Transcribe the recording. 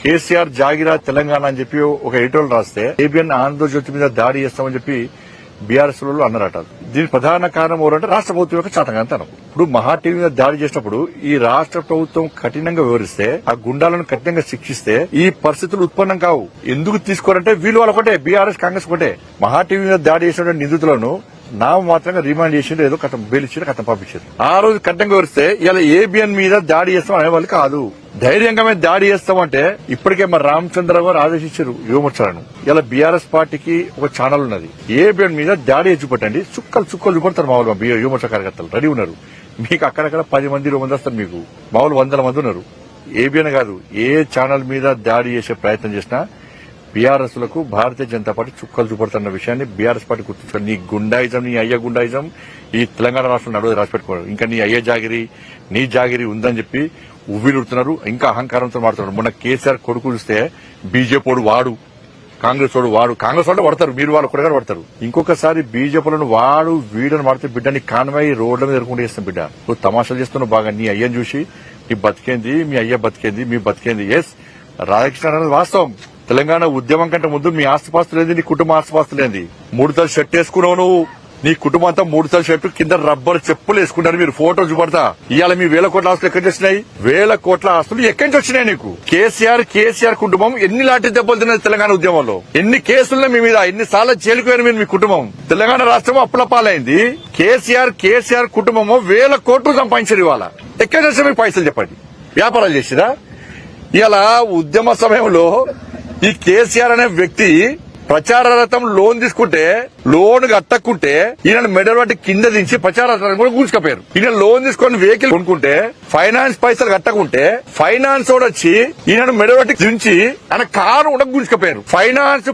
కేసీఆర్ జాగిరా తెలంగాణ అని చెప్పి ఒక ఎడిటోరియల్ రాస్తే ఏబిఎన్ ఆంధ్రజ్యోతి మీద దాడి చేస్తామని చెప్పి బీఆర్ఎస్ వాళ్ళు అన్నారట. దీని ప్రధాన కారణం ఎవరంటే రాష్ట్ర ప్రభుత్వం యొక్క చాతకాంతనం. ఇప్పుడు మహా టీవీ మీద దాడి చేసినప్పుడు ఈ రాష్ట్ర ప్రభుత్వం కఠినంగా వివరిస్తే, ఆ గుండాలను కఠినంగా శిక్షిస్తే ఈ పరిస్థితులు ఉత్పన్నం కావు. ఎందుకు తీసుకోరంటే వీళ్ళు వాళ్ళొకటే, బీఆర్ఎస్ కాంగ్రెస్ ఒకటే. మహా టీవీ మీద దాడి చేసిన నిందితులను మాత్రంగా రిమాండ్ చేసిండు, ఏదో కథం బెయిలిచ్చారు, కథం పంపించారు. ఆ రోజు కఠినంగా వివరిస్తే ఇలా ఏబిఎన్ మీద దాడి చేస్తాం అనేవాళ్ళు కాదు. ధైర్యంగా మేము దాడి చేస్తామంటే ఇప్పటికే మరి రామచంద్రరావు గారు ఆదేశించారు యువమోర్చాలను. ఇలా బీఆర్ఎస్ పార్టీకి ఒక ఛానల్ ఉన్నది, ఏబిఎన్ మీద దాడి చూపట్టండి, చుక్కలు చూపడతారు మా వాళ్ళు యువమోర్చా కార్యకర్తలు రెడీ ఉన్నారు. మీకు అక్కడక్కడ 10 మంది 20 మంది వస్తారు, మీకు మామూలు 100 మంది ఉన్నారు. ఏబిఎన్ కాదు, ఏ ఛానల్ మీద దాడి చేసే ప్రయత్నం చేసినా బీఆర్ఎస్ లకు భారతీయ జనతా పార్టీ చుక్కలు చూపడుతున్న విషయాన్ని బీఆర్ఎస్ పార్టీ గుర్తుంచుకోవాలి. నీ గుండాయిజం, నీ అయ్య గుండాయిజం ఈ తెలంగాణ రాష్ట్రం నడువు రాసిపెట్టుకోవాలి. ఇంకా నీ అయ్య జాగిరి, నీ జాగిరి ఉందని చెప్పి ఉవ్విలుడుతున్నారు, ఇంకా అహంకారంతో మాడుతున్నారు. మొన్న కేసీఆర్ కొడుకు చూస్తే బీజేపీ వాడు, కాంగ్రెస్ వాడు, కాంగ్రెస్ వాళ్ళు పడతారు, మీరు వాళ్ళు కూడా పడతారు. ఇంకొకసారి బీజేపీలను వాడు వీడని మాడితే బిడ్డని కాన్వాయి రోడ్ల మీద ఎదుర్కొంటూ చేస్తాం. బిడ్డ నువ్వు తమాషాలు చేస్తున్నావు బాగా. నీ అయ్యని చూసి నీ బతికేంది, మీ అయ్య బతికేంది, మీ బతికేంది. ఎస్, రాధాకృష్ణ అనేది వాస్తవం. తెలంగాణ ఉద్యమం కంటే ముందు మీ ఆస్తిపాస్తులేంది, నీ కుటుంబ ఆస్తిపాస్తులేంది. 3 తల షర్ట్ వేసుకున్నావు నువ్వు, నీ కుటుంబం అంతా 3 తల షర్టు కింద రబ్బర్ చెప్పులు వేసుకుంటారు. మీరు ఫోటో చూపడతా ఇవాళ మీ 1000 కోట్ల ఆస్తులు ఎక్కడి నుంచి వచ్చినాయి? 1000 కోట్ల ఆస్తులు ఎక్కడి నుంచి వచ్చినాయి నీకు? కేసీఆర్ కుటుంబం ఎన్ని లాంటి దెబ్బలు తిన్నది తెలంగాణ ఉద్యమంలో? ఎన్ని కేసులున్నాయి మీ మీద? ఎన్నిసార్లు జైలుకు పోయారు మీరు? మీ కుటుంబం తెలంగాణ రాష్ట్రం అప్పుల పాలైంది. కేసీఆర్ కుటుంబము 1000 కోట్లు సంపాదించారు. ఇవాళ ఎక్కడి నుంచి మీకు పైసలు చెప్పండి? వ్యాపారాలు చేసిరా? ఇలా ఉద్యమ సమయంలో ఈ కేసీఆర్ అనే వ్యక్తి ప్రచార రథం లోన్ తీసుకుంటే, లోన్ కట్టకుంటే ఈయన మెడల్ పట్టి కింద దించి ప్రచార రథం కూడా కూర్చుకపోయారు. ఈయన లోన్ తీసుకొని వెహికల్ కొనుక్కుంటే, ఫైనాన్స్ పైసలు కట్టకుంటే ఫైనాన్స్ కూడా వచ్చి ఈయన మెడల్ పట్టి దించి ఆయన కారు కూడా గుంజుకపోయారు. ఫైనాన్స్